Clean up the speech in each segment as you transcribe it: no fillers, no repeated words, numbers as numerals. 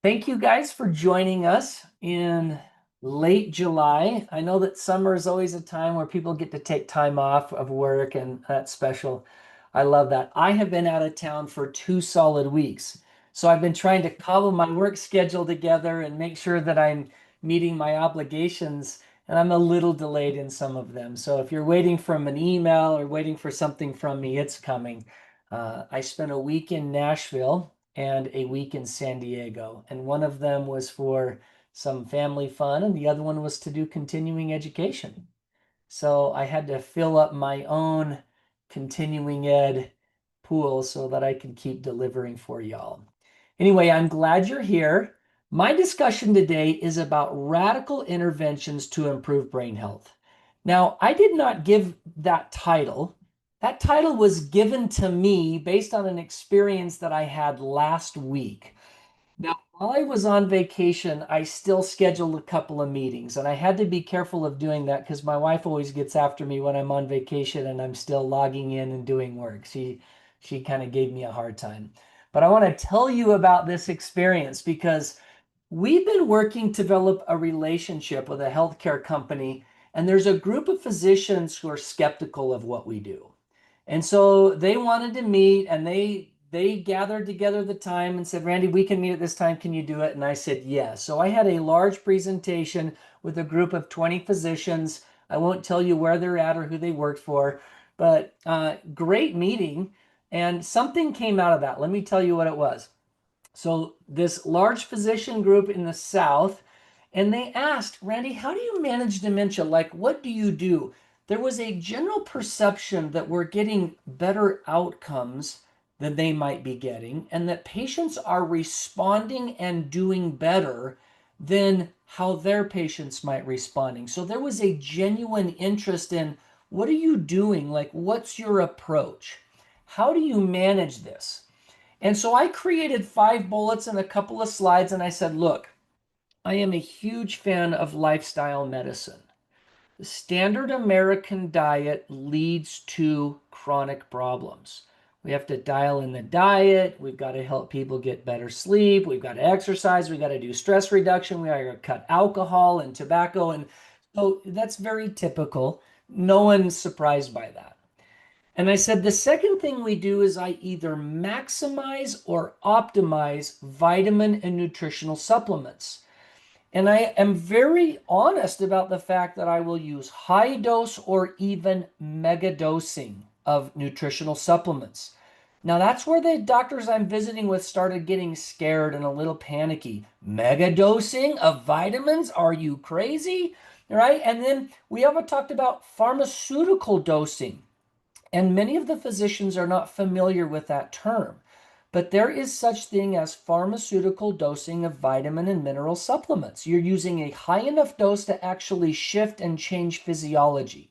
Thank you guys for joining us in late July. I know that summer is always a time where people get to take time off of work, and that's special. I love that. I have been out of town for 2 solid weeks. So I've been trying to cobble my work schedule together and make sure that I'm meeting my obligations, and I'm a little delayed in some of them. So if you're waiting from an email or waiting for something from me, it's coming. I spent a week in Nashville and a week in San Diego. And one of them was for some family fun, and the other one was to do continuing education. So I had to fill up my own continuing ed pool so that I could keep delivering for y'all. Anyway, I'm glad you're here. My discussion today is about radical interventions to improve brain health. Now, I did not give that title. That title was given to me based on an experience that I had last week. Now, while I was on vacation, I still scheduled a couple of meetings, and I had to be careful of doing that because my wife always gets after me when I'm on vacation and I'm still logging in and doing work. She kind of gave me a hard time. But I want to tell you about this experience because we've been working to develop a relationship with a healthcare company, and there's a group of physicians who are skeptical of what we do. And so they wanted to meet, and they gathered together the time and said, Randy, we can meet at this time. Can you do it? And I said, yes. So I had a large presentation with a group of 20 physicians. I won't tell you where they're at or who they worked for, but great meeting. And something came out of that. Let me tell you what it was. So this large physician group in the South, and they asked, Randy, how do you manage dementia? Like, what do you do? There was a general perception that we're getting better outcomes than they might be getting, and that patients are responding and doing better than how their patients might responding. So there was a genuine interest in what are you doing? Like, what's your approach? How do you manage this? And so I created 5 bullets and a couple of slides, and I said, look, I am a huge fan of lifestyle medicine. The standard American diet leads to chronic problems. We have to dial in the diet. We've got to help people get better sleep. We've got to exercise. We've got to do stress reduction. We got to cut alcohol and tobacco. And so that's very typical. No one's surprised by that. And I said, the second thing we do is I either maximize or optimize vitamin and nutritional supplements. And I am very honest about the fact that I will use high dose or even mega dosing of nutritional supplements. Now, that's where the doctors I'm visiting with started getting scared and a little panicky. Mega dosing of vitamins? Are you crazy? Right? And then we haven't talked about pharmaceutical dosing. And many of the physicians are not familiar with that term. But there is such thing as pharmaceutical dosing of vitamin and mineral supplements. You're using a high enough dose to actually shift and change physiology.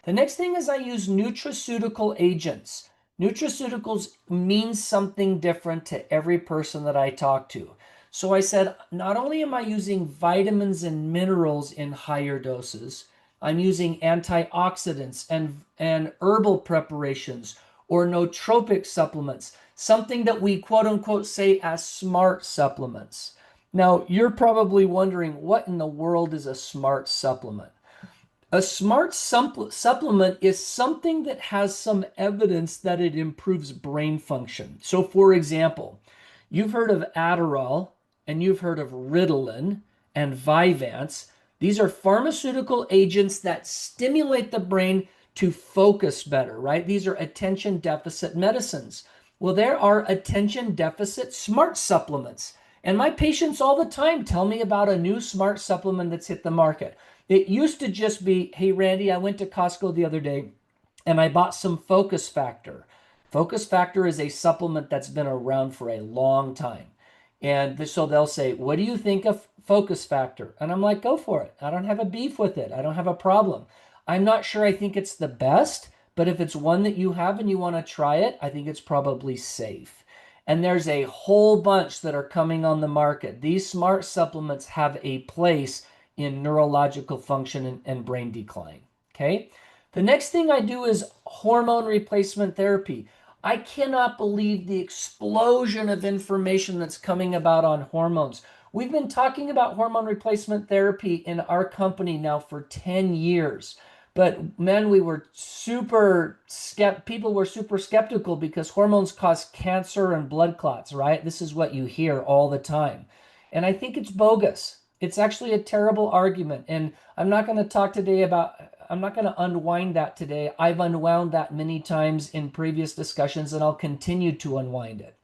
The next thing is I use nutraceutical agents. Nutraceuticals mean something different to every person that I talk to. So I said, not only am I using vitamins and minerals in higher doses, I'm using antioxidants and herbal preparations or nootropic supplements, something that we quote unquote say as smart supplements. Now, you're probably wondering what in the world is a smart supplement? A smart supplement is something that has some evidence that it improves brain function. So, for example, you've heard of Adderall and you've heard of Ritalin and Vyvanse. These are pharmaceutical agents that stimulate the brain to focus better, right? These are attention deficit medicines. Well, there are attention deficit smart supplements. And my patients all the time tell me about a new smart supplement that's hit the market. It used to just be, hey, Randy, I went to Costco the other day and I bought some Focus Factor. Focus Factor is a supplement that's been around for a long time. And so they'll say, what do you think of Focus Factor? And I'm like, go for it. I don't have a beef with it. I don't have a problem. I'm not sure I think it's the best, but if it's one that you have and you want to try it, I think it's probably safe. And there's a whole bunch that are coming on the market. These smart supplements have a place in neurological function and brain decline. Okay. The next thing I do is hormone replacement therapy. I cannot believe the explosion of information that's coming about on hormones. We've been talking about hormone replacement therapy in our company now for 10 years. But man, people were super skeptical because hormones cause cancer and blood clots, right? This is what you hear all the time. And I think it's bogus. It's actually a terrible argument. And I'm not going to unwind that today. I've unwound that many times in previous discussions, and I'll continue to unwind it.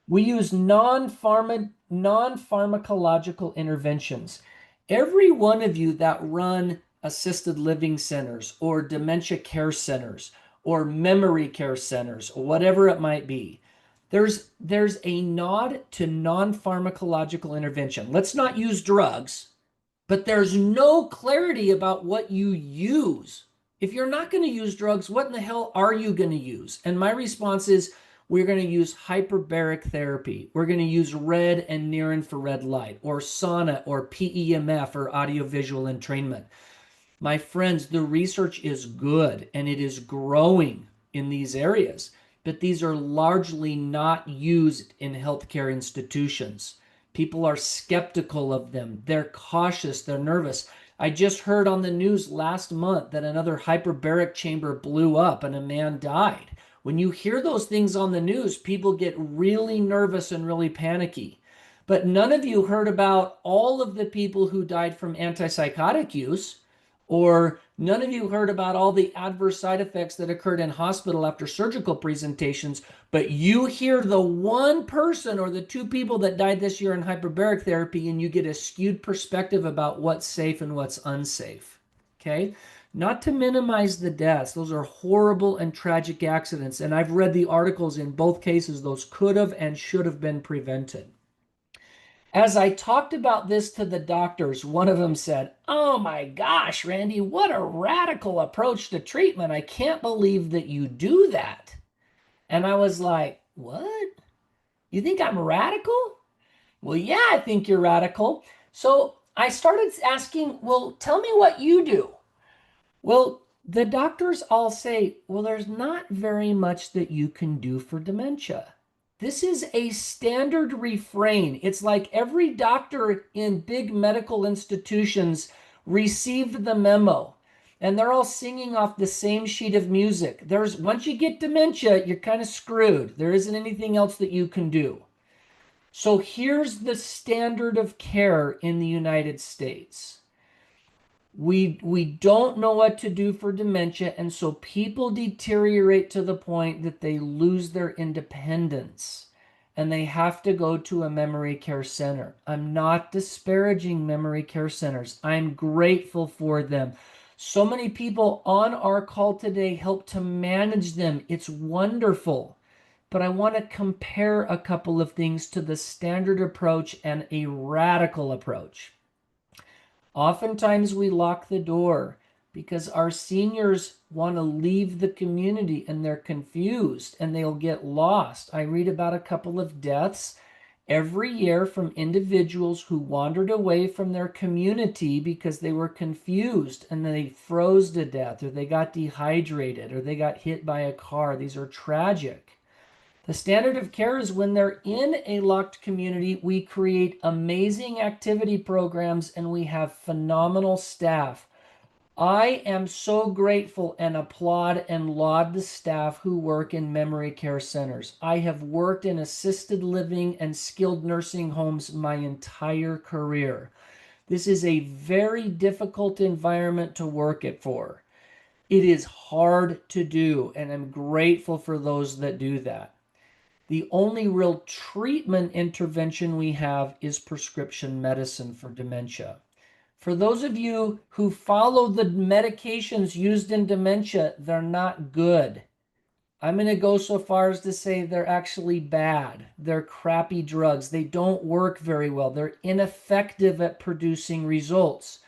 We use non-pharmacological interventions. Every one of you that run assisted living centers or dementia care centers or memory care centers or whatever it might be, there's a nod to non-pharmacological intervention. Let's not use drugs, but there's no clarity about what you use. If you're not going to use drugs, what in the hell are you going to use? And my response is we're going to use hyperbaric therapy. We're going to use red and near infrared light or sauna or PEMF or audiovisual entrainment. My friends, the research is good and it is growing in these areas, but these are largely not used in healthcare institutions. People are skeptical of them. They're cautious. They're nervous. I just heard on the news last month that another hyperbaric chamber blew up and a man died. When you hear those things on the news, people get really nervous and really panicky. But none of you heard about all of the people who died from antipsychotic use, or none of you heard about all the adverse side effects that occurred in hospital after surgical presentations, but you hear the one person or the two people that died this year in hyperbaric therapy, and you get a skewed perspective about what's safe and what's unsafe. Okay? Not to minimize the deaths. Those are horrible and tragic accidents, and I've read the articles in both cases. Those could have and should have been prevented. As I talked about this to the doctors, one of them said, "Oh my gosh, Randy, what a radical approach to treatment. I can't believe that you do that." And I was like, "What? You think I'm radical?" "Well, yeah, I think you're radical." So I started asking, "Well, tell me what you do." Well, the doctors all say, "Well, there's not very much that you can do for dementia." This is a standard refrain. It's like every doctor in big medical institutions received the memo and they're all singing off the same sheet of music. Once you get dementia, you're kind of screwed. There isn't anything else that you can do. So here's the standard of care in the United States. We don't know what to do for dementia, and so people deteriorate to the point that they lose their independence and they have to go to a memory care center. I'm not disparaging memory care centers. I'm grateful for them. So many people on our call today help to manage them. It's wonderful. But I want to compare a couple of things to the standard approach and a radical approach. Oftentimes we lock the door because our seniors want to leave the community and they're confused and they'll get lost. I read about a couple of deaths every year from individuals who wandered away from their community because they were confused and they froze to death, or they got dehydrated, or they got hit by a car. These are tragic. The standard of care is when they're in a locked community, we create amazing activity programs and we have phenomenal staff. I am so grateful and applaud and laud the staff who work in memory care centers. I have worked in assisted living and skilled nursing homes my entire career. This is a very difficult environment to work it for. It is hard to do, and I'm grateful for those that do that. The only real treatment intervention we have is prescription medicine for dementia. For those of you who follow the medications used in dementia, they're not good. I'm going to go so far as to say they're actually bad. They're crappy drugs. They don't work very well. They're ineffective at producing results.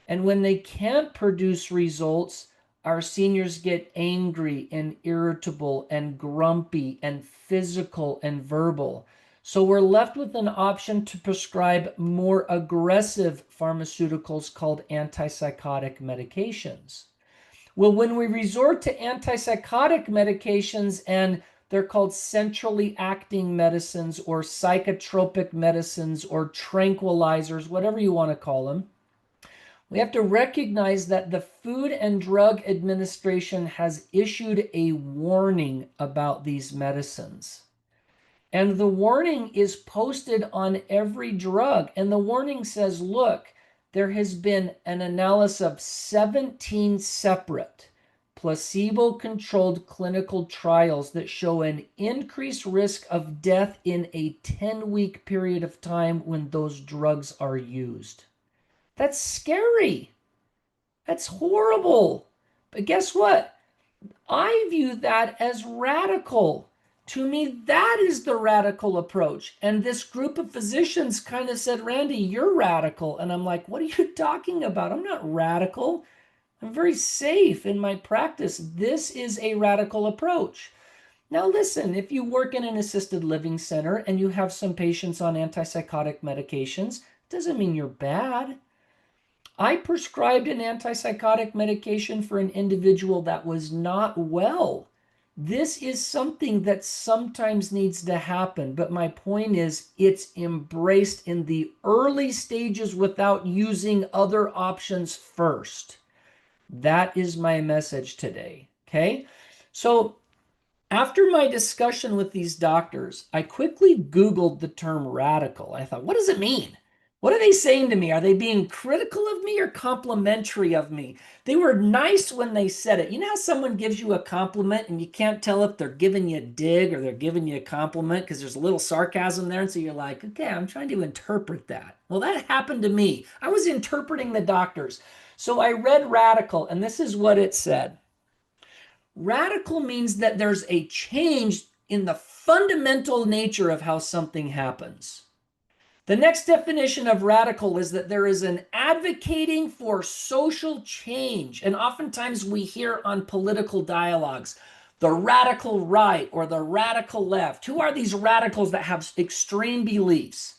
And when they can't produce results, our seniors get angry and irritable and grumpy and physical and verbal. So we're left with an option to prescribe more aggressive pharmaceuticals called antipsychotic medications. Well, when we resort to antipsychotic medications, and they're called centrally acting medicines or psychotropic medicines or tranquilizers, whatever you want to call them, we have to recognize that the Food and Drug Administration has issued a warning about these medicines. And the warning is posted on every drug. And the warning says, look, there has been an analysis of 17 separate placebo-controlled clinical trials that show an increased risk of death in a 10-week period of time when those drugs are used. That's scary. That's horrible. But guess what? I view that as radical. To me, that is the radical approach. And this group of physicians kind of said, Randy, you're radical. And I'm like, what are you talking about? I'm not radical. I'm very safe in my practice. This is a radical approach. Now, listen, if you work in an assisted living center and you have some patients on antipsychotic medications, it doesn't mean you're bad. I prescribed an antipsychotic medication for an individual that was not well. This is something that sometimes needs to happen, but my point is it's embraced in the early stages without using other options first. That is my message today, okay? So after my discussion with these doctors, I quickly Googled the term radical. I thought, what does it mean? What are they saying to me? Are they being critical of me or complimentary of me? They were nice when they said it. You know how someone gives you a compliment and you can't tell if they're giving you a dig or they're giving you a compliment because there's a little sarcasm there. And so you're like, okay, I'm trying to interpret that. Well, that happened to me. I was interpreting the doctors. So I read radical, and this is what it said. Radical means that there's a change in the fundamental nature of how something happens. The next definition of radical is that there is an advocating for social change. And oftentimes we hear on political dialogues, the radical right or the radical left. Who are these radicals that have extreme beliefs?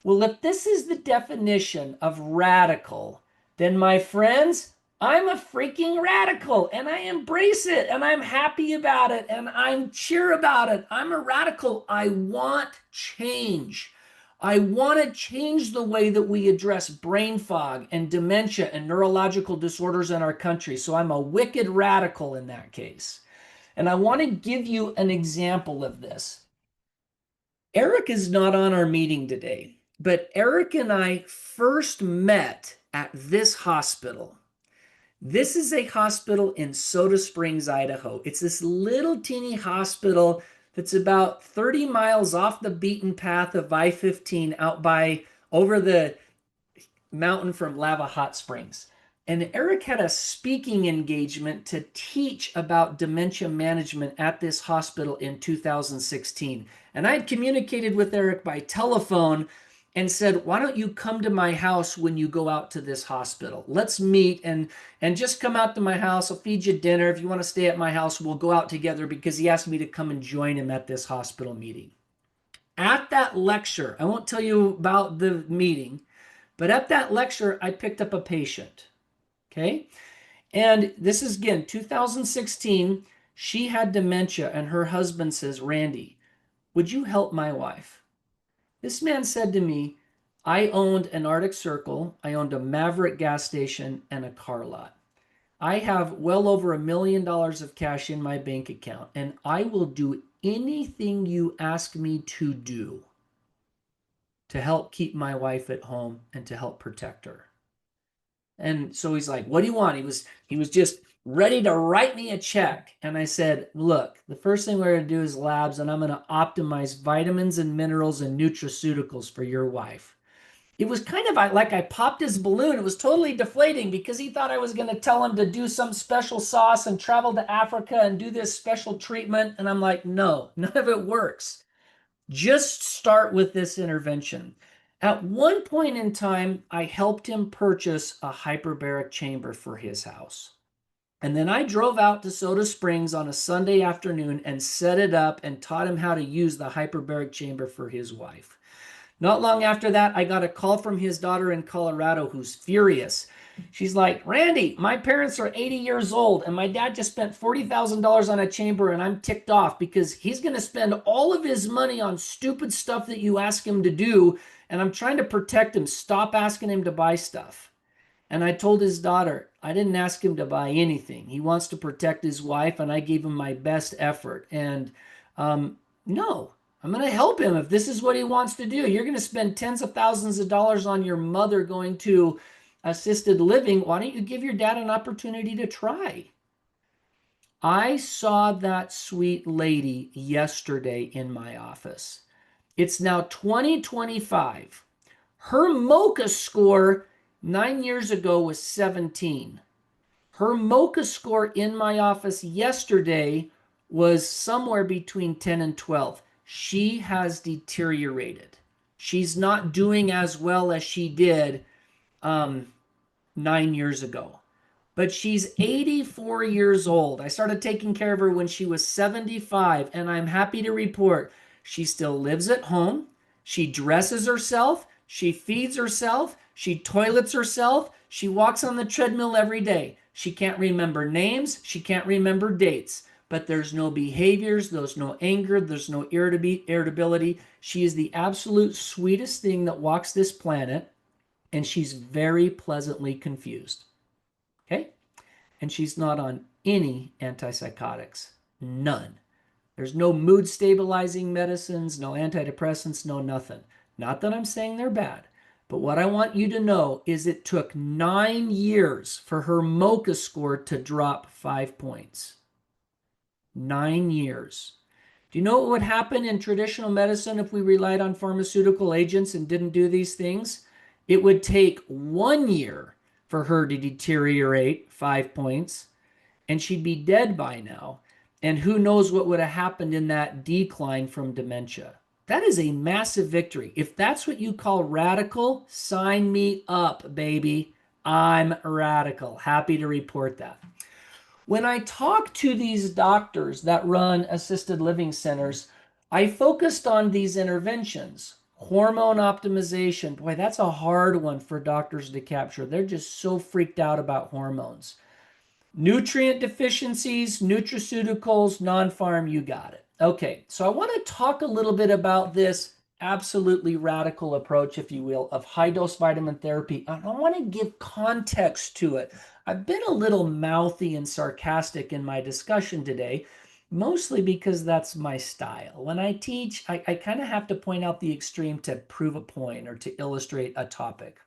Well, if this is the definition of radical, then my friends, I'm a freaking radical and I embrace it and I'm happy about it and I'm cheer about it. I'm a radical. I want change. I want to change the way that we address brain fog and dementia and neurological disorders in our country. So I'm a wicked radical in that case. And I want to give you an example of this. Eric is not on our meeting today, but Eric and I first met at this hospital. This is a hospital in Soda Springs, Idaho. It's this little teeny hospital that's about 30 miles off the beaten path of I-15 out by over the mountain from Lava Hot Springs. And Eric had a speaking engagement to teach about dementia management at this hospital in 2016. And I had communicated with Eric by telephone and said, why don't you come to my house when you go out to this hospital? Let's meet and just come out to my house. I'll feed you dinner. If you want to stay at my house, we'll go out together, because he asked me to come and join him at this hospital meeting. At that lecture, I won't tell you about the meeting, but at that lecture, I picked up a patient, okay? And this is, again, 2016. She had dementia, and her husband says, Randy, would you help my wife? This man said to me, I owned an Arctic Circle, I owned a Maverick gas station, and a car lot. I have well over $1 million of cash in my bank account, and I will do anything you ask me to do to help keep my wife at home and to help protect her. And so he's like, what do you want? He was just ready to write me a check. And I said, look, the first thing we're going to do is labs, and I'm going to optimize vitamins and minerals and nutraceuticals for your wife. It was kind of like I popped his balloon. It was totally deflating because he thought I was going to tell him to do some special sauce and travel to Africa and do this special treatment. And I'm like, no, none of it works. Just start with this intervention. At one point in time, I helped him purchase a hyperbaric chamber for his house. And then I drove out to Soda Springs on a Sunday afternoon and set it up and taught him how to use the hyperbaric chamber for his wife. Not long after that, I got a call from his daughter in Colorado who's furious. She's like, Randy, my parents are 80 years old and my dad just spent $40,000 on a chamber and I'm ticked off because he's going to spend all of his money on stupid stuff that you ask him to do. And I'm trying to protect him. Stop asking him to buy stuff. And I told his daughter, I didn't ask him to buy anything. He wants to protect his wife, and I gave him my best effort. And no, I'm going to help him if this is what he wants to do. You're going to spend tens of thousands of dollars on your mother going to assisted living. Why don't you give your dad an opportunity to try? I saw that sweet lady yesterday in my office. It's now 2025. Her MOCA score 9 years ago was 17. Her MOCA score in my office yesterday was somewhere between 10 and 12. She has deteriorated. She's not doing as well as she did 9 years ago. But she's 84 years old. I started taking care of her when she was 75, and I'm happy to report she still lives at home. She dresses herself. She feeds herself. She toilets herself. She walks on the treadmill every day. She can't remember names. She can't remember dates. But there's no behaviors. There's no anger. There's no irritability. She is the absolute sweetest thing that walks this planet, and she's very pleasantly confused. Okay? And she's not on any antipsychotics. None. There's no mood stabilizing medicines, no antidepressants, no nothing. Not that I'm saying they're bad, but what I want you to know is it took 9 years for her MOCA score to drop 5 points. 9 years. Do you know what would happen in traditional medicine if we relied on pharmaceutical agents and didn't do these things? It would take 1 year for her to deteriorate 5 points, and she'd be dead by now. And who knows what would have happened in that decline from dementia. That is a massive victory. If that's what you call radical, sign me up, baby. I'm radical. Happy to report that. When I talk to these doctors that run assisted living centers, I focused on these interventions. Hormone optimization. Boy, that's a hard one for doctors to capture. They're just so freaked out about hormones. Nutrient deficiencies, nutraceuticals, non-farm, you got it. Okay, so I want to talk a little bit about this absolutely radical approach, if you will, of high-dose vitamin therapy. I want to give context to it. I've been a little mouthy and sarcastic in my discussion today, mostly because that's my style. When I teach, I kind of have to point out the extreme to prove a point or to illustrate a topic.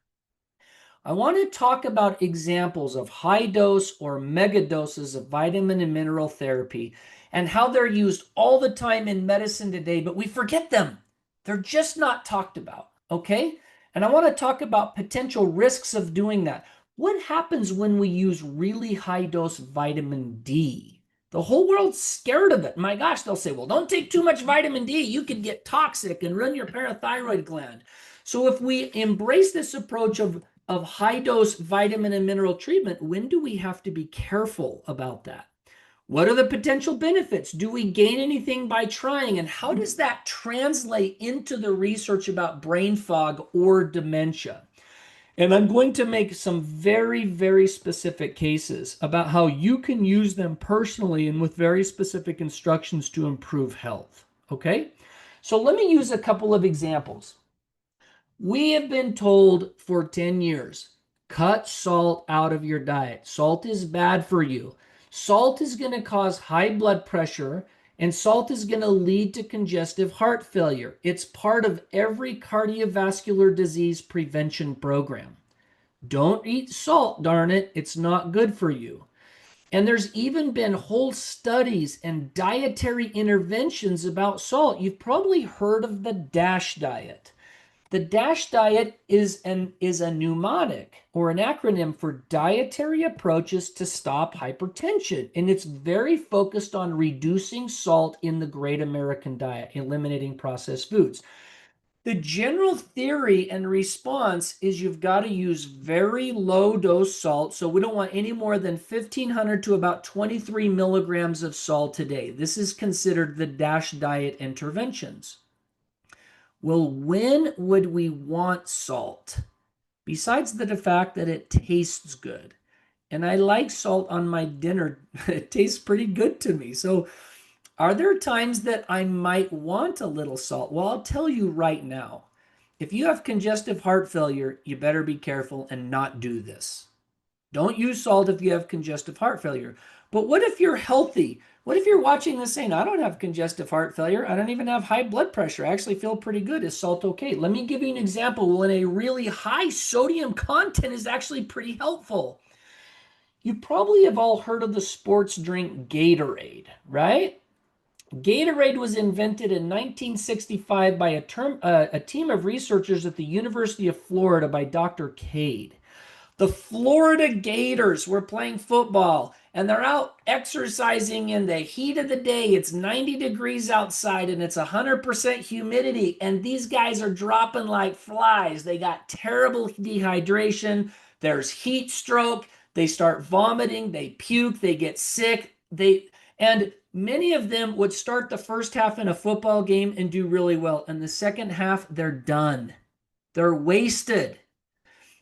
I want to talk about examples of high dose or mega doses of vitamin and mineral therapy and how they're used all the time in medicine today, but we forget them. They're just not talked about, okay? And I want to talk about potential risks of doing that. What happens when we use really high dose vitamin D? The whole world's scared of it. My gosh, they'll say, well, don't take too much vitamin D. You could get toxic and ruin your parathyroid gland. So if we embrace this approach of high dose vitamin and mineral treatment, when do we have to be careful about that? What are the potential benefits? Do we gain anything by trying? And how does that translate into the research about brain fog or dementia? And I'm going to make some very, very specific cases about how you can use them personally and with very specific instructions to improve health. Okay? So let me use a couple of examples. We have been told for 10 years, cut salt out of your diet. Salt is bad for you. Salt is going to cause high blood pressure, and salt is going to lead to congestive heart failure. It's part of every cardiovascular disease prevention program. Don't eat salt, darn it. It's not good for you. And there's even been whole studies and dietary interventions about salt. You've probably heard of the DASH diet. The DASH diet is a mnemonic or an acronym for dietary approaches to stop hypertension. And it's very focused on reducing salt in the Great American Diet, eliminating processed foods. The general theory and response is you've got to use very low dose salt. So we don't want any more than 1,500 to about 23 milligrams of salt a day. This is considered the DASH diet interventions. Well, when would we want salt? Besides the fact that it tastes good. And I like salt on my dinner. It tastes pretty good to me. So, are there times that I might want a little salt? Well, I'll tell you right now. If you have congestive heart failure, you better be careful and not do this. Don't use salt if you have congestive heart failure. But what if you're healthy? What if you're watching this saying, I don't have congestive heart failure. I don't even have high blood pressure. I actually feel pretty good. Is salt okay? Let me give you an example when a really high sodium content is actually pretty helpful. You probably have all heard of the sports drink Gatorade, right? Gatorade was invented in 1965 by a team of researchers at the University of Florida by Dr. Cade. The Florida Gators were playing football and they're out exercising in the heat of the day. It's 90 degrees outside and it's 100% humidity. And these guys are dropping like flies. They got terrible dehydration. There's heat stroke. They start vomiting. They puke. They get sick. And many of them would start the first half in a football game and do really well. And the second half, they're done. They're wasted.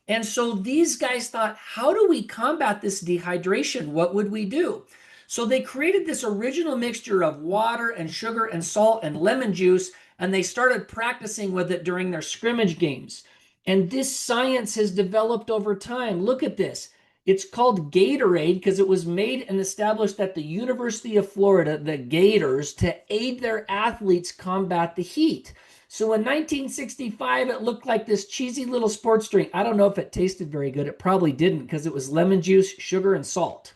And so these guys thought, how do we combat this dehydration? What would we do? So they created this original mixture of water and sugar and salt and lemon juice, and they started practicing with it during their scrimmage games. And this science has developed over time. Look at this. It's called Gatorade because it was made and established at the University of Florida, the Gators, to aid their athletes combat the heat. So in 1965, it looked like this cheesy little sports drink. I don't know if it tasted very good. It probably didn't because it was lemon juice, sugar, and salt.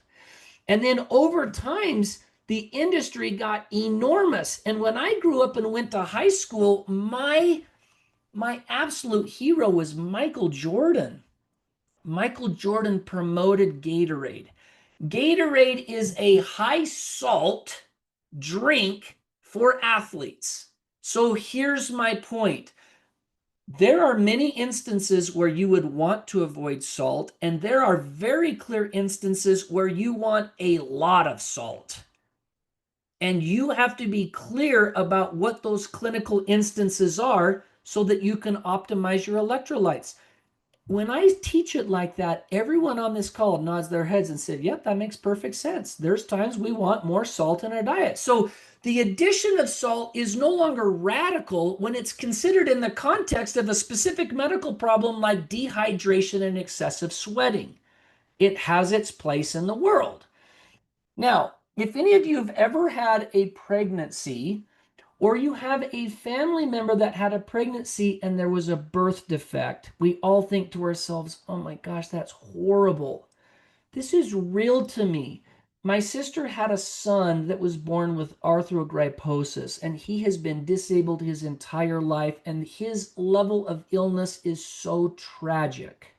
And then over times, the industry got enormous. And when I grew up and went to high school, my absolute hero was Michael Jordan. Michael Jordan promoted Gatorade. Gatorade is a high salt drink for athletes. So here's my point. There are many instances where you would want to avoid salt, and there are very clear instances where you want a lot of salt. And you have to be clear about what those clinical instances are so that you can optimize your electrolytes. When I teach it like that, everyone on this call nods their heads and said, yep, that makes perfect sense. There's times we want more salt in our diet. So the addition of salt is no longer radical when it's considered in the context of a specific medical problem like dehydration and excessive sweating. It has its place in the world. Now, if any of you have ever had a pregnancy, or you have a family member that had a pregnancy and there was a birth defect, we all think to ourselves, oh my gosh, that's horrible. This is real to me. My sister had a son that was born with arthrogryposis, and he has been disabled his entire life, and his level of illness is so tragic.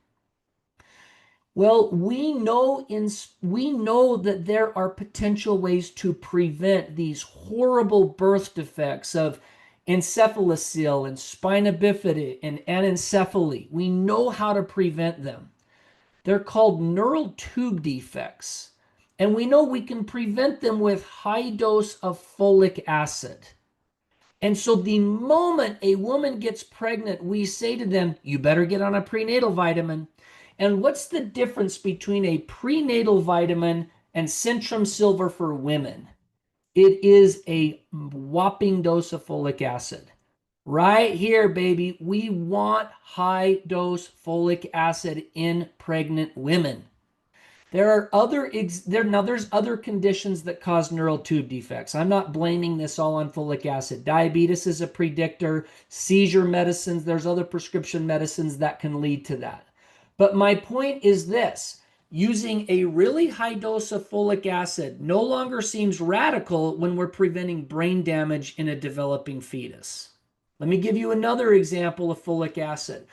Well, we know that there are potential ways to prevent these horrible birth defects of encephalocele and spina bifida and anencephaly. We know how to prevent them. They're called neural tube defects. And we know we can prevent them with high dose of folic acid. And so the moment a woman gets pregnant, we say to them, you better get on a prenatal vitamin. And what's the difference between a prenatal vitamin and Centrum Silver for women? It is a whopping dose of folic acid. Right here, baby, we want high dose folic acid in pregnant women. There's other conditions that cause neural tube defects. I'm not blaming this all on folic acid. Diabetes is a predictor, seizure medicines, there's other prescription medicines that can lead to that. But my point is this, using a really high dose of folic acid no longer seems radical when we're preventing brain damage in a developing fetus. Let me give you another example of folic acid.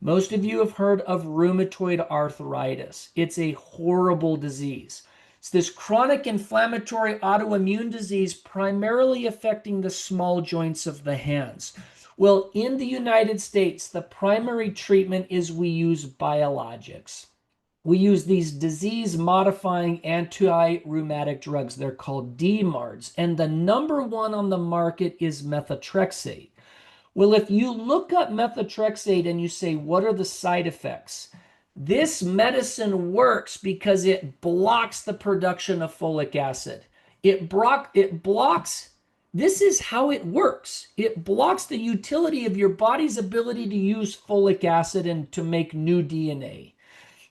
Most of you have heard of rheumatoid arthritis. It's a horrible disease. It's this chronic inflammatory autoimmune disease primarily affecting the small joints of the hands. Well, in the United States, the primary treatment is we use biologics. We use these disease-modifying anti-rheumatic drugs. They're called DMARDs. And the number one on the market is methotrexate. Well, if you look up methotrexate and you say, what are the side effects? This medicine works because it blocks the production of folic acid. It blocks, this is how it works. It blocks the utility of your body's ability to use folic acid and to make new DNA.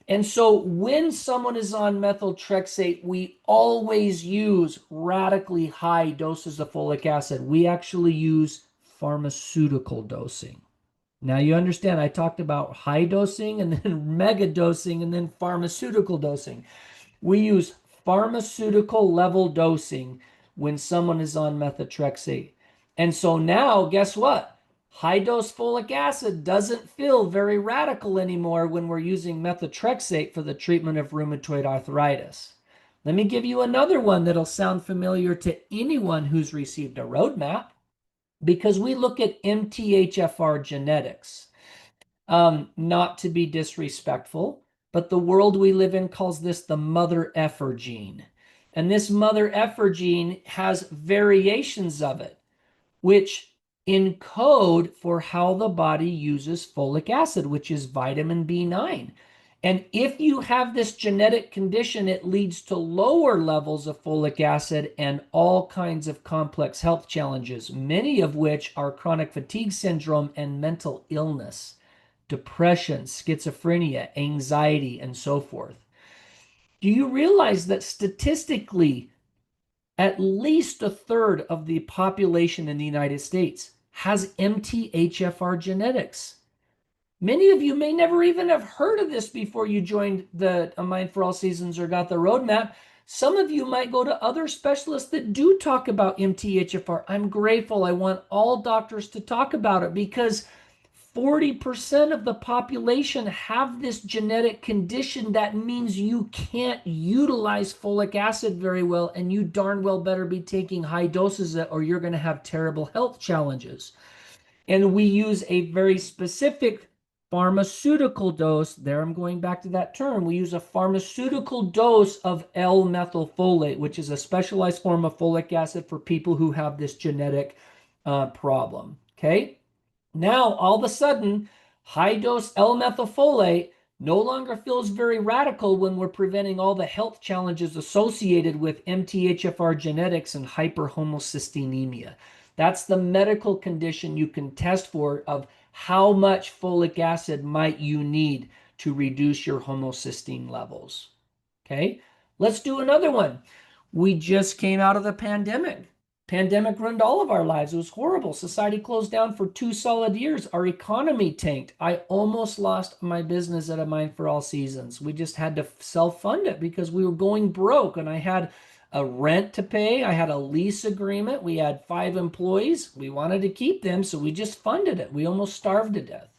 And so when someone is on methotrexate, we always use radically high doses of folic acid. We actually use pharmaceutical dosing. Now you understand, I talked about high dosing and then mega dosing and then pharmaceutical dosing. We use pharmaceutical level dosing when someone is on methotrexate. And so now, guess what? High dose folic acid doesn't feel very radical anymore when we're using methotrexate for the treatment of rheumatoid arthritis. Let me give you another one that'll sound familiar to anyone who's received a roadmap because we look at MTHFR genetics. Not to be disrespectful, but the world we live in calls this the mother effer gene. And this mother effer gene has variations of it, which encode for how the body uses folic acid, which is vitamin B9. And if you have this genetic condition, it leads to lower levels of folic acid and all kinds of complex health challenges, many of which are chronic fatigue syndrome and mental illness, depression, schizophrenia, anxiety, and so forth. Do you realize that statistically, at least a third of the population in the United States has MTHFR genetics? Many of you may never even have heard of this before you joined the A Mind for All Seasons or got the roadmap. Some of you might go to other specialists that do talk about MTHFR. I'm grateful. I want all doctors to talk about it because 40% of the population have this genetic condition. That means you can't utilize folic acid very well, and you darn well better be taking high doses of it, or you're going to have terrible health challenges. And we use a very specific pharmaceutical dose. There, I'm going back to that term. We use a pharmaceutical dose of L-methylfolate, which is a specialized form of folic acid for people who have this genetic problem. Okay. Now, all of a sudden, high dose L-methylfolate no longer feels very radical when we're preventing all the health challenges associated with MTHFR genetics and hyperhomocysteinemia. That's the medical condition you can test for of how much folic acid might you need to reduce your homocysteine levels. Okay, let's do another one. We just came out of the pandemic. Pandemic ruined all of our lives. It was horrible. Society closed down for 2 solid years. Our economy tanked. I almost lost my business at A Mind for All Seasons. We just had to self-fund it because we were going broke, and I had a rent to pay. I had a lease agreement. We had 5 employees. We wanted to keep them, so we just funded it. We almost starved to death.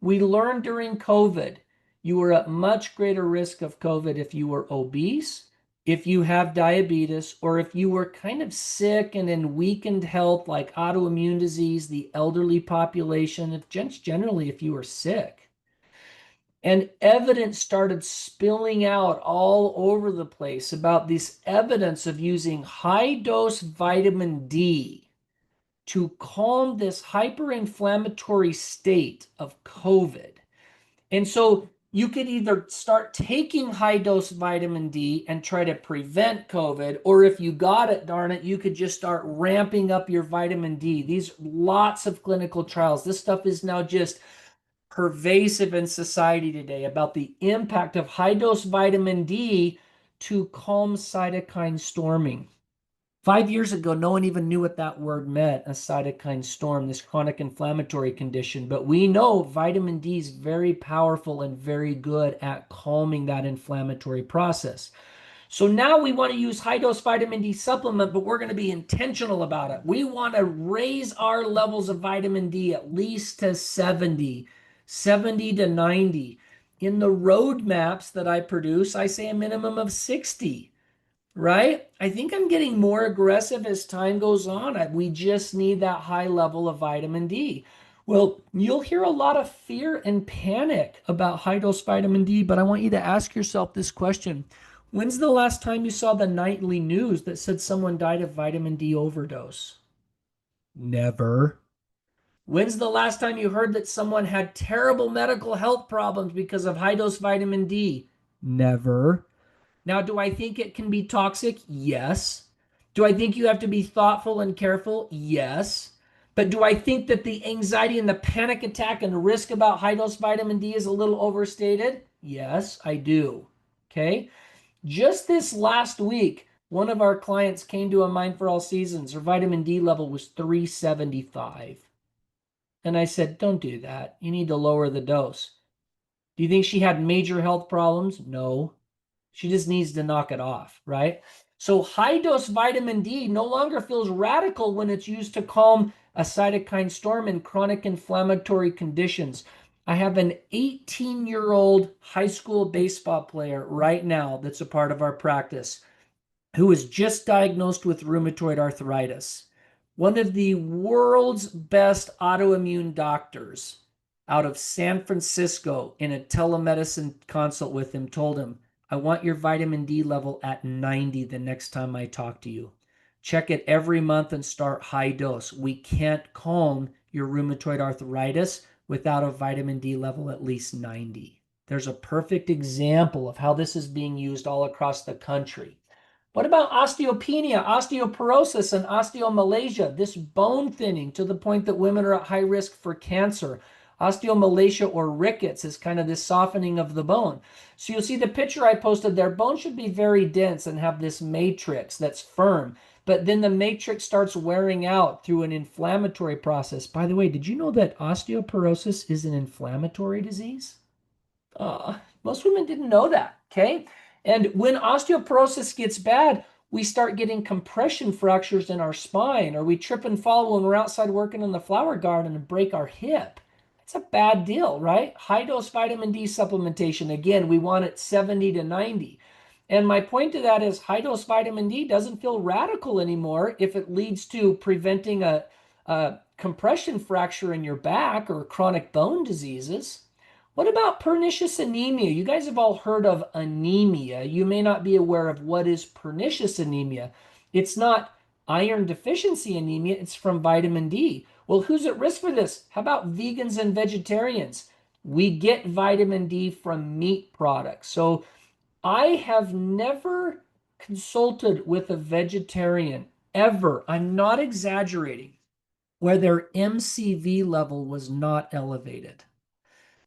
We learned during COVID, you were at much greater risk of COVID if you were obese, if you have diabetes, or if you were kind of sick and in weakened health, like autoimmune disease, the elderly population, if generally if you were sick. And evidence started spilling out all over the place about this evidence of using high dose vitamin D to calm this hyperinflammatory state of COVID. And so you could either start taking high dose vitamin D and try to prevent COVID, or if you got it, darn it, you could just start ramping up your vitamin D. These lots of clinical trials. This stuff is now just pervasive in society today about the impact of high dose vitamin D to calm cytokine storming. 5 years ago, no one even knew what that word meant, a cytokine storm, this chronic inflammatory condition. But we know vitamin D is very powerful and very good at calming that inflammatory process. So now we want to use high dose vitamin D supplement, but we're going to be intentional about it. We want to raise our levels of vitamin D at least to 70 to 90. In the roadmaps that I produce, I say a minimum of 60. Right? I think I'm getting more aggressive as time goes on. We just need that high level of vitamin D. Well, you'll hear a lot of fear and panic about high dose vitamin D, but I want you to ask yourself this question. When's the last time you saw the nightly news that said someone died of vitamin D overdose? Never. When's the last time you heard that someone had terrible medical health problems because of high dose vitamin D? Never. Now, do I think it can be toxic? Yes. Do I think you have to be thoughtful and careful? Yes. But do I think that the anxiety and the panic attack and risk about high dose vitamin D is a little overstated? Yes, I do. Okay. Just this last week, one of our clients came to a Mind for All Seasons. Her vitamin D level was 375. And I said, don't do that. You need to lower the dose. Do you think she had major health problems? No. She just needs to knock it off, right? So high dose vitamin D no longer feels radical when it's used to calm a cytokine storm in chronic inflammatory conditions. I have an 18-year-old high school baseball player right now that's a part of our practice who was just diagnosed with rheumatoid arthritis. One of the world's best autoimmune doctors out of San Francisco in a telemedicine consult with him told him, I want your vitamin D level at 90 the next time I talk to you. Check it every month and start high dose. We can't calm your rheumatoid arthritis without a vitamin D level at least 90. There's a perfect example of how this is being used all across the country. What about osteopenia, osteoporosis, and osteomalacia? This bone thinning to the point that women are at high risk for cancer. Osteomalacia or rickets is kind of this softening of the bone. So you'll see the picture I posted there. Bone should be very dense and have this matrix that's firm. But then the matrix starts wearing out through an inflammatory process. By the way, did you know that osteoporosis is an inflammatory disease? Most women didn't know that, okay? And when osteoporosis gets bad, we start getting compression fractures in our spine, or we trip and fall when we're outside working in the flower garden and break our hip. It's a bad deal, right? High dose vitamin D supplementation. Again, we want it 70 to 90. And my point to that is high dose vitamin D doesn't feel radical anymore if it leads to preventing a compression fracture in your back or chronic bone diseases. What about pernicious anemia? You guys have all heard of anemia. You may not be aware of what is pernicious anemia. It's not iron deficiency anemia, it's from vitamin D. Well, who's at risk for this? How about vegans and vegetarians? We get vitamin D from meat products. So I have never consulted with a vegetarian ever. I'm not exaggerating, where their MCV level was not elevated.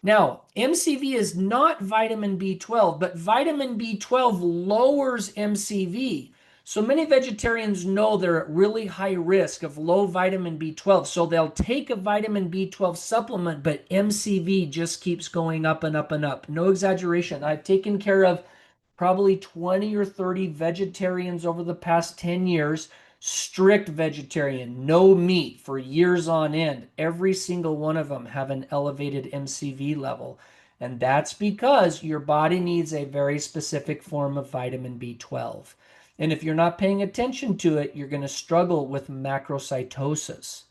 Now, MCV is not vitamin B12, but vitamin B12 lowers MCV. So many vegetarians know they're at really high risk of low vitamin B12. So they'll take a vitamin B12 supplement, but MCV just keeps going up and up and up. No exaggeration. I've taken care of probably 20 or 30 vegetarians over the past 10 years, strict vegetarian, no meat for years on end. Every single one of them have an elevated MCV level. And that's because your body needs a very specific form of vitamin B12. And if you're not paying attention to it, you're going to struggle with macrocytosis.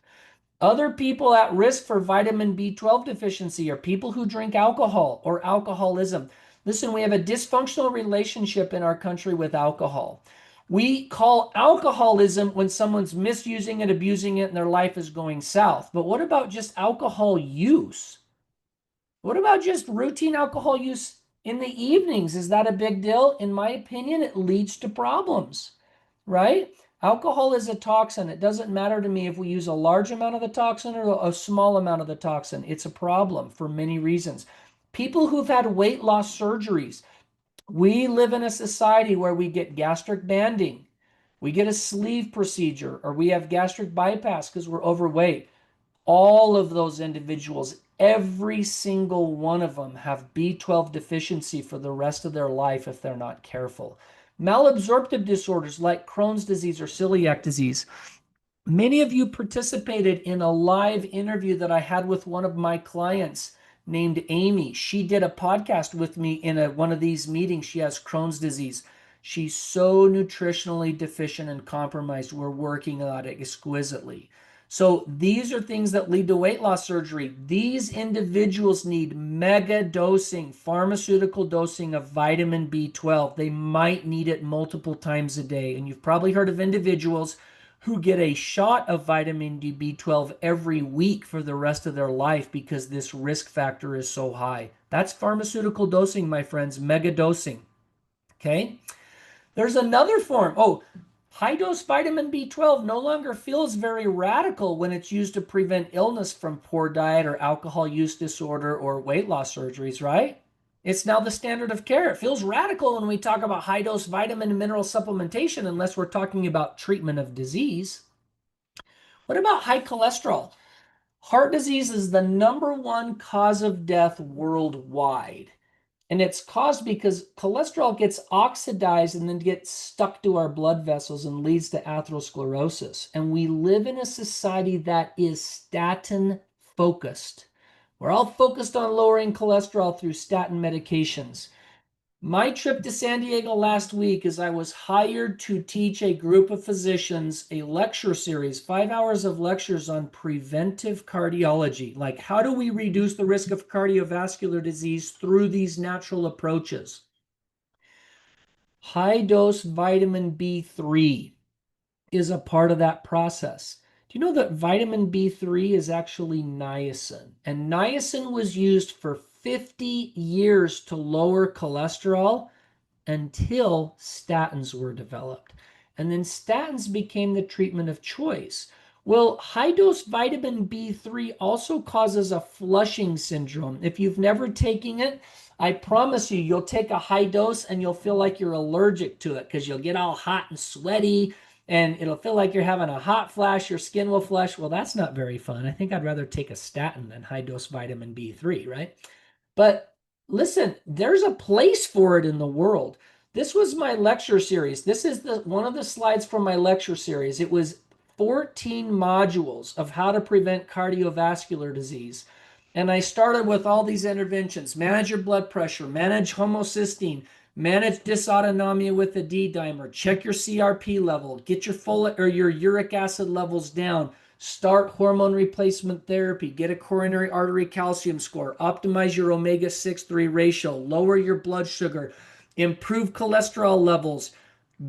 Other people at risk for vitamin B12 deficiency are people who drink alcohol or alcoholism. Listen, we have a dysfunctional relationship in our country with alcohol. We call alcoholism when someone's misusing it, abusing it, and their life is going south. But what about just alcohol use? What about just routine alcohol use in the evenings? Is that a big deal? In my opinion, it leads to problems, right? Alcohol is a toxin. It doesn't matter to me if we use a large amount of the toxin or a small amount of the toxin. It's a problem for many reasons. People who've had weight loss surgeries, we live in a society where we get gastric banding, we get a sleeve procedure, or we have gastric bypass because we're overweight. All of those individuals, every single one of them, have B12 deficiency for the rest of their life if they're not careful. Malabsorptive disorders like Crohn's disease or celiac disease. Many of you participated in a live interview that I had with one of my clients named Amy. She did a podcast with me in one of these meetings. She has Crohn's disease. She's so nutritionally deficient and compromised. We're working on it exquisitely. So these are things that lead to weight loss surgery. These individuals need mega dosing, pharmaceutical dosing of vitamin B12. They might need it multiple times a day. And you've probably heard of individuals who get a shot of vitamin B12 every week for the rest of their life because this risk factor is so high. That's pharmaceutical dosing, my friends, mega dosing. Okay. There's another form. Oh, high dose vitamin B12 no longer feels very radical when it's used to prevent illness from poor diet or alcohol use disorder or weight loss surgeries, right? It's now the standard of care. It feels radical when we talk about high dose vitamin and mineral supplementation, unless we're talking about treatment of disease. What about high cholesterol? Heart disease is the #1 cause of death worldwide. And it's caused because cholesterol gets oxidized and then gets stuck to our blood vessels and leads to atherosclerosis. And we live in a society that is statin focused. We're all focused on lowering cholesterol through statin medications. My trip to San Diego last week is I was hired to teach a group of physicians a lecture series, 5 hours of lectures on preventive cardiology. Like, how do we reduce the risk of cardiovascular disease through these natural approaches? High dose vitamin B3 is a part of that process. Do you know that vitamin B3 is actually niacin? And niacin was used for 50 years to lower cholesterol until statins were developed. And then statins became the treatment of choice. Well, high dose vitamin B3 also causes a flushing syndrome. If you've never taken it, I promise you, you'll take a high dose and you'll feel like you're allergic to it because you'll get all hot and sweaty and it'll feel like you're having a hot flash. Your skin will flush. Well, that's not very fun. I think I'd rather take a statin than high dose vitamin B3, right? But listen, there's a place for it in the world. This was my lecture series. This is one of the slides from my lecture series. It was 14 modules of how to prevent cardiovascular disease. And I started with all these interventions: manage your blood pressure, manage homocysteine, manage dysautonomia with the D dimer, check your CRP level, get your folate or your uric acid levels down, start hormone replacement therapy, get a coronary artery calcium score, optimize your omega-6/3 ratio, lower your blood sugar, improve cholesterol levels,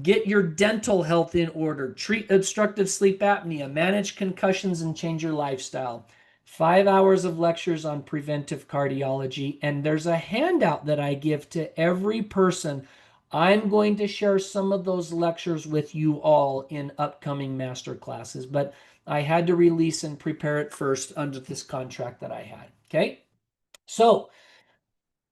get your dental health in order, treat obstructive sleep apnea, manage concussions, and change your lifestyle. 5 hours of lectures on preventive cardiology, and there's a handout that I give to every person. I'm going to share some of those lectures with you all in upcoming master classes, but I had to release and prepare it first under this contract that I had. Okay. So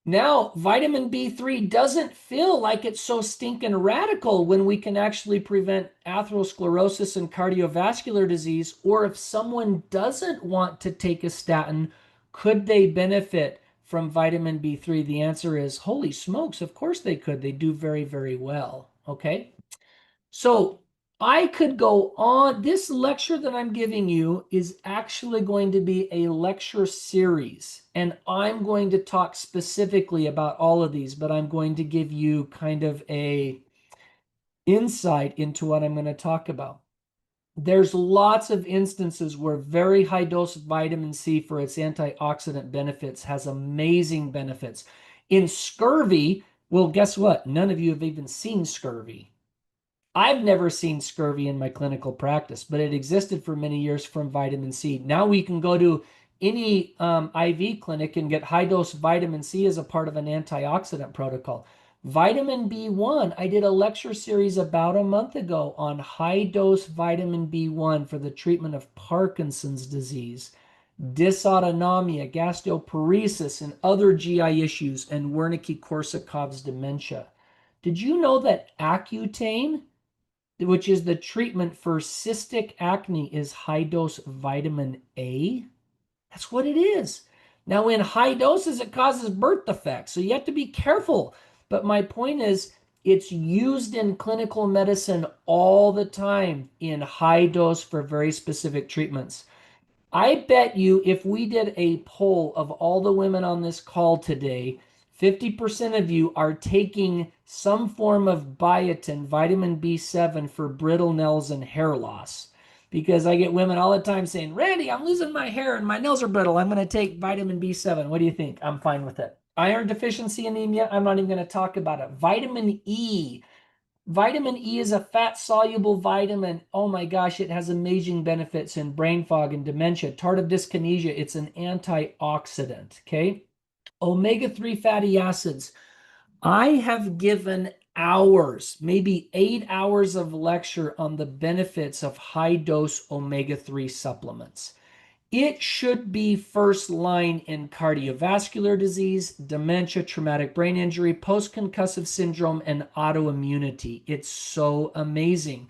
now vitamin B3 doesn't feel like it's so stinking radical when we can actually prevent atherosclerosis and cardiovascular disease. Or if someone doesn't want to take a statin, could they benefit from vitamin B3? The answer is, holy smokes, of course they could. They do very, very well. Okay. So I could go on. This lecture that I'm giving you is actually going to be a lecture series, and I'm going to talk specifically about all of these, but I'm going to give you kind of a insight into what I'm going to talk about. There's lots of instances where very high dose vitamin C for its antioxidant benefits has amazing benefits. In scurvy, well, guess what? None of you have even seen scurvy. I've never seen scurvy in my clinical practice, but it existed for many years from vitamin C. Now we can go to any IV clinic and get high dose vitamin C as a part of an antioxidant protocol. Vitamin B1, I did a lecture series about a month ago on high dose vitamin B1 for the treatment of Parkinson's disease, dysautonomia, gastroparesis, and other GI issues, and Wernicke-Korsakoff's dementia. Did you know that Accutane, which is the treatment for cystic acne, is high dose vitamin A? That's what it is. Now, in high doses, it causes birth defects, so you have to be careful. But my point is, it's used in clinical medicine all the time in high dose for very specific treatments. I bet you if we did a poll of all the women on this call today, 50% of you are taking some form of biotin, vitamin B7, for brittle nails and hair loss. Because I get women all the time saying, Randy, I'm losing my hair and my nails are brittle. I'm going to take vitamin B7. What do you think? I'm fine with it. Iron deficiency anemia, I'm not even going to talk about it. Vitamin E, Vitamin E is a fat soluble vitamin. Oh my gosh, it has amazing benefits in brain fog and dementia. Tardive dyskinesia, it's an antioxidant. Okay. Omega-3 fatty acids. I have given hours, maybe 8 hours of lecture on the benefits of high dose omega-3 supplements. It should be first line in cardiovascular disease, dementia, traumatic brain injury, post-concussive syndrome, and autoimmunity. It's so amazing.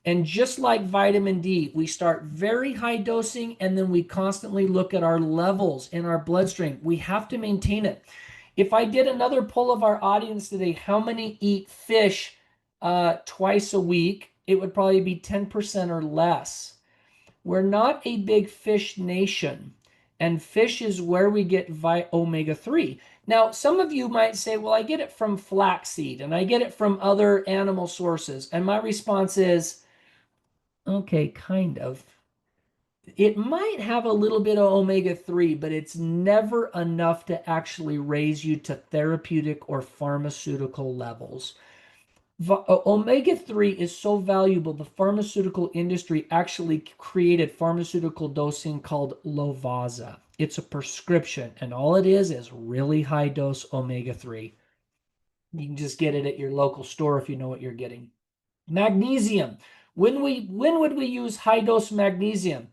And just like vitamin D, we start very high dosing and then we constantly look at our levels in our bloodstream. We have to maintain it. If I did another poll of our audience today, how many eat fish twice a week? It would probably be 10% or less. We're not a big fish nation, and fish is where we get omega-3. Now, some of you might say, well, I get it from flaxseed and I get it from other animal sources. And my response is, okay, kind of. It might have a little bit of omega-3, but it's never enough to actually raise you to therapeutic or pharmaceutical levels. Omega-3 is so valuable, the pharmaceutical industry actually created pharmaceutical dosing called Lovasa. It's a prescription, and all it is really high dose omega-3. You can just get it at your local store if you know what you're getting. Magnesium. When would we use high dose magnesium?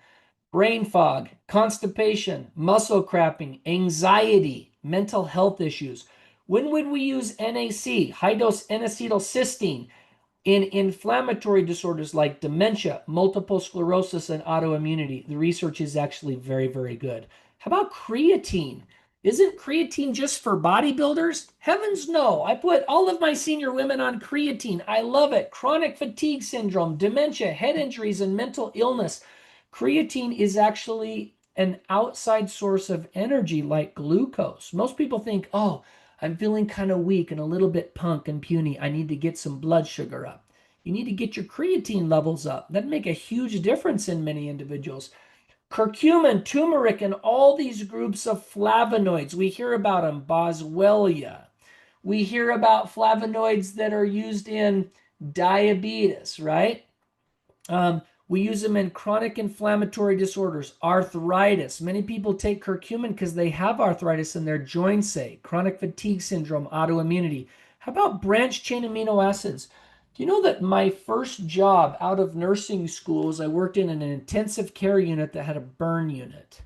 Brain fog, constipation, muscle cramping, anxiety, mental health issues. When would we use NAC, high dose N-acetylcysteine, in inflammatory disorders like dementia, multiple sclerosis, and autoimmunity? The research is actually very, very good. How about creatine? Isn't creatine just for bodybuilders? Heavens no. I put all of my senior women on creatine. I love it. Chronic fatigue syndrome, dementia, head injuries, and mental illness. Creatine is actually an outside source of energy like glucose. Most people think, oh, I'm feeling kind of weak and a little bit punk and puny. I need to get some blood sugar up. You need to get your creatine levels up. That'd make a huge difference in many individuals. Curcumin, turmeric, and all these groups of flavonoids. We hear about them, boswellia. We hear about flavonoids that are used in diabetes, right? We use them in chronic inflammatory disorders, arthritis. Many people take curcumin because they have arthritis in their joints, say, chronic fatigue syndrome, autoimmunity. How about branched chain amino acids? Do you know that my first job out of nursing school is I worked in an intensive care unit that had a burn unit?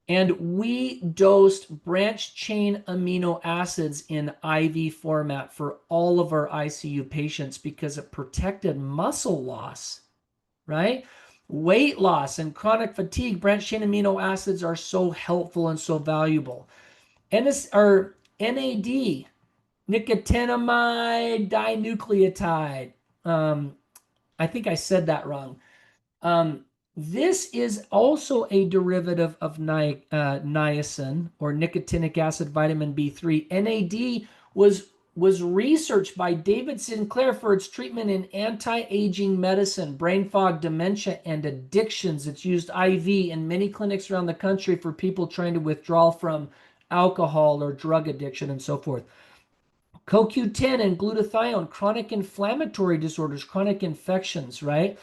And we dosed branched chain amino acids in IV format for all of our ICU patients because it protected muscle loss, right? Weight loss and chronic fatigue, branched chain amino acids are so helpful and so valuable. Or NAD, nicotinamide dinucleotide. I think I said that wrong. Um, this is also a derivative of niacin or nicotinic acid vitamin B3. NAD was researched by David Sinclair for its treatment in anti-aging medicine, brain fog, dementia, and addictions. It's used IV in many clinics around the country for people trying to withdraw from alcohol or drug addiction and so forth. CoQ10 and glutathione, chronic inflammatory disorders, chronic infections, right?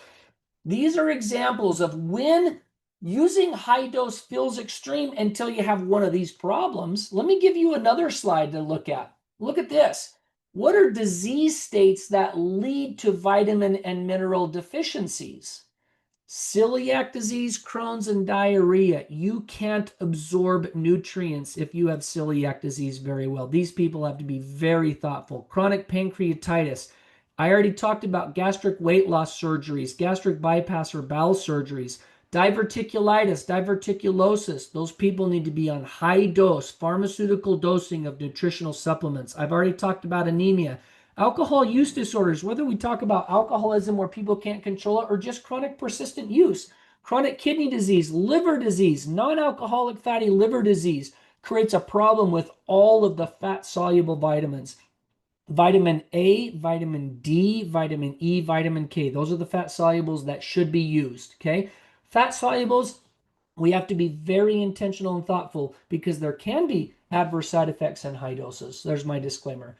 These are examples of when using high dose feels extreme until you have one of these problems. Let me give you another slide to look at. Look at this. What are disease states that lead to vitamin and mineral deficiencies? Celiac disease, Crohn's, and diarrhea. You can't absorb nutrients if you have celiac disease very well. These people have to be very thoughtful. Chronic pancreatitis. I already talked about gastric weight loss surgeries, gastric bypass or bowel surgeries, diverticulitis, diverticulosis. Those people need to be on high dose pharmaceutical dosing of nutritional supplements. I've already talked about anemia. Alcohol use disorders, whether we talk about alcoholism where people can't control it or just chronic persistent use, chronic kidney disease, liver disease, non-alcoholic fatty liver disease creates a problem with all of the fat soluble vitamins. Vitamin A, vitamin D, vitamin E, vitamin K. Those are the fat solubles that should be used, okay? Fat solubles, we have to be very intentional and thoughtful because there can be adverse side effects in high doses. There's my disclaimer.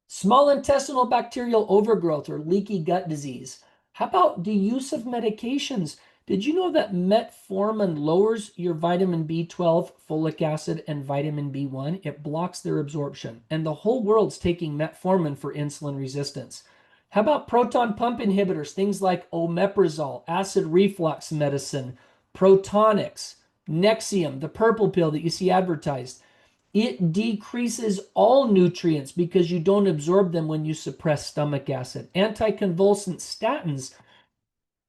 Small intestinal bacterial overgrowth or leaky gut disease. How about the use of medications? Did you know that metformin lowers your vitamin B12, folic acid, and vitamin B1? It blocks their absorption. And the whole world's taking metformin for insulin resistance. How about proton pump inhibitors? Things like omeprazole, acid reflux medicine, Protonix, Nexium, the purple pill that you see advertised. It decreases all nutrients because you don't absorb them when you suppress stomach acid. Anticonvulsant statins,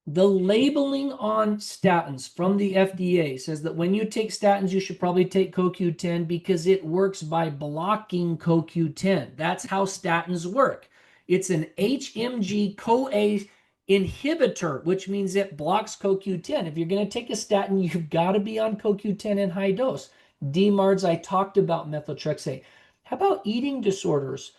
the labeling on statins from the FDA says that when you take statins, you should probably take CoQ10 because it works by blocking CoQ10. That's how statins work. It's an HMG CoA inhibitor, which means it blocks CoQ10. If you're going to take a statin, you've got to be on CoQ10 in high dose. DMARDs, I talked about methotrexate. How about eating disorders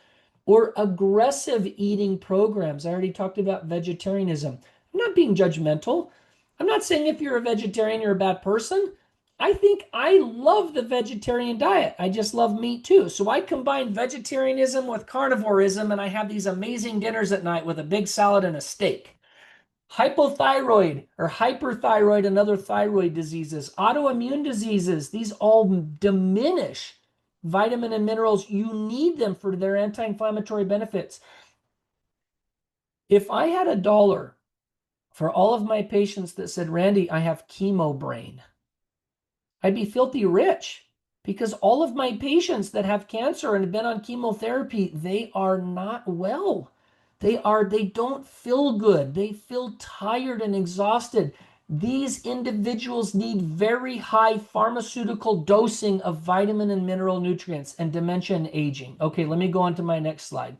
or aggressive eating programs? I already talked about vegetarianism. I'm not being judgmental. I'm not saying if you're a vegetarian, you're a bad person. I think I love the vegetarian diet. I just love meat too. So I combine vegetarianism with carnivorism and I have these amazing dinners at night with a big salad and a steak. Hypothyroid or hyperthyroid and other thyroid diseases, autoimmune diseases, these all diminish vitamin and minerals. You need them for their anti-inflammatory benefits. If I had $1 for all of my patients that said, Randy, I have chemo brain, I'd be filthy rich because all of my patients that have cancer and have been on chemotherapy, they are not well. They don't feel good. They feel tired and exhausted. These individuals need very high pharmaceutical dosing of vitamin and mineral nutrients and dementia and aging. Okay, let me go on to my next slide.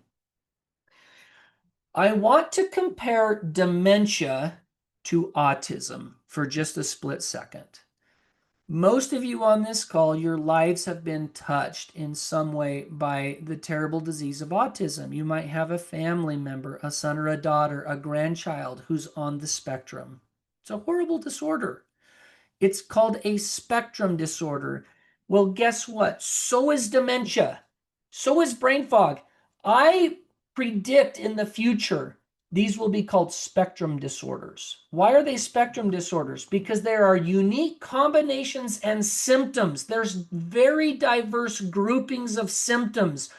I want to compare dementia to autism for just a split second. Most of you on this call, your lives have been touched in some way by the terrible disease of autism. You might have a family member, a son or a daughter, a grandchild who's on the spectrum. It's a horrible disorder. It's called a spectrum disorder. Well, guess what? So is dementia. So is brain fog. I predict in the future these will be called spectrum disorders. Why are they spectrum disorders? Because there are unique combinations and symptoms. There's very diverse groupings of symptoms,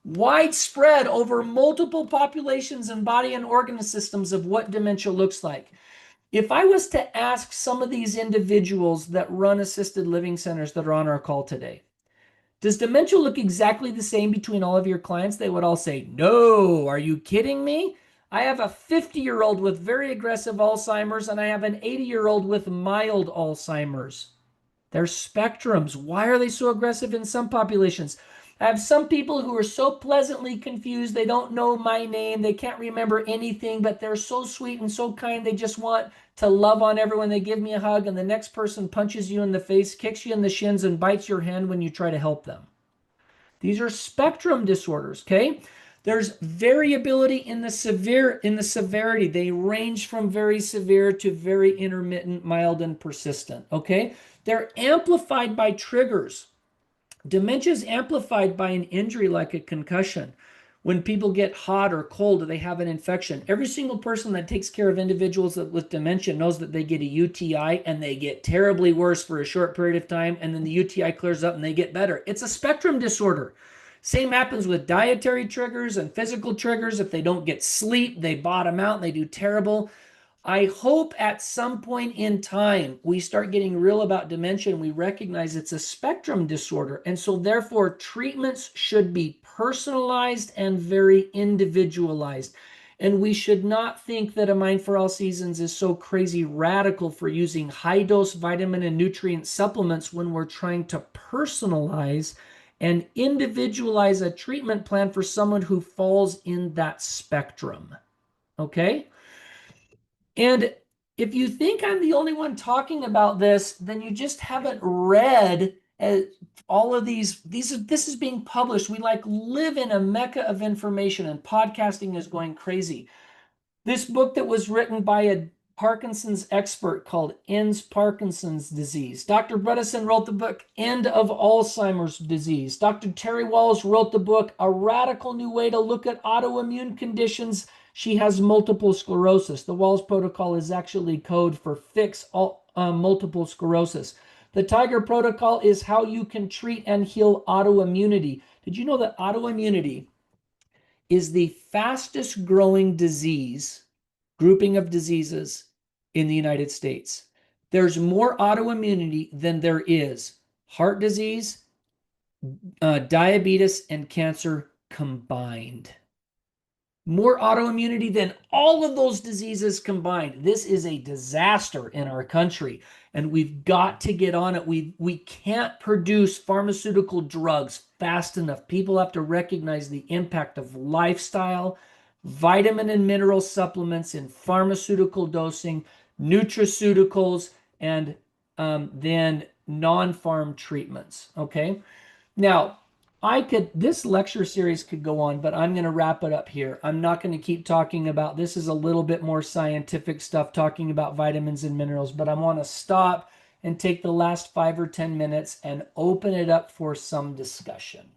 widespread over multiple populations and body and organ systems of what dementia looks like. If I was to ask some of these individuals that run assisted living centers that are on our call today, does dementia look exactly the same between all of your clients? They would all say, no, are you kidding me? I have a 50-year-old with very aggressive Alzheimer's and I have an 80-year-old with mild Alzheimer's. They're spectrums. Why are they so aggressive in some populations? I have some people who are so pleasantly confused. They don't know my name. They can't remember anything, but they're so sweet and so kind. They just want to love on everyone. They give me a hug, and the next person punches you in the face, kicks you in the shins, and bites your hand when you try to help them. These are spectrum disorders, okay? There's variability in the severity. They range from very severe to very intermittent, mild, and persistent, okay? They're amplified by triggers. Dementia is amplified by an injury like a concussion. When people get hot or cold or they have an infection, every single person that takes care of individuals with dementia knows that they get a UTI and they get terribly worse for a short period of time, and then the UTI clears up and they get better. It's a spectrum disorder. Same happens with dietary triggers and physical triggers. If they don't get sleep, they bottom out and they do terrible. I hope at some point in time we start getting real about dementia and we recognize it's a spectrum disorder. And so therefore treatments should be personalized and very individualized. And we should not think that a Mind for All Seasons is so crazy radical for using high dose vitamin and nutrient supplements when we're trying to personalize and individualize a treatment plan for someone who falls in that spectrum. Okay? And if you think I'm the only one talking about this, then you just haven't read all of these. This is being published. We like live in a mecca of information, and podcasting is going crazy. This book that was written by a Parkinson's expert called Ends Parkinson's Disease. Dr. Bredesen wrote the book End of Alzheimer's Disease. Dr. Terry Walls wrote the book A Radical New Way to Look at Autoimmune Conditions. She has multiple sclerosis. The Walls Protocol is actually code for fix multiple sclerosis. The Tiger Protocol is how you can treat and heal autoimmunity. Did you know that autoimmunity is the fastest growing disease, grouping of diseases in the United States? There's more autoimmunity than there is heart disease, diabetes, and cancer combined. More autoimmunity than all of those diseases combined. This is a disaster in our country, and we've got to get on it. We can't produce pharmaceutical drugs fast enough. People have to recognize the impact of lifestyle, vitamin and mineral supplements in pharmaceutical dosing, nutraceuticals, and then non-pharm treatments. Okay. Now, this lecture series could go on, but I'm going to wrap it up here. I'm not going to keep talking about, this is a little bit more scientific stuff, talking about vitamins and minerals, but I want to stop and take the last 5 or 10 minutes and open it up for some discussion.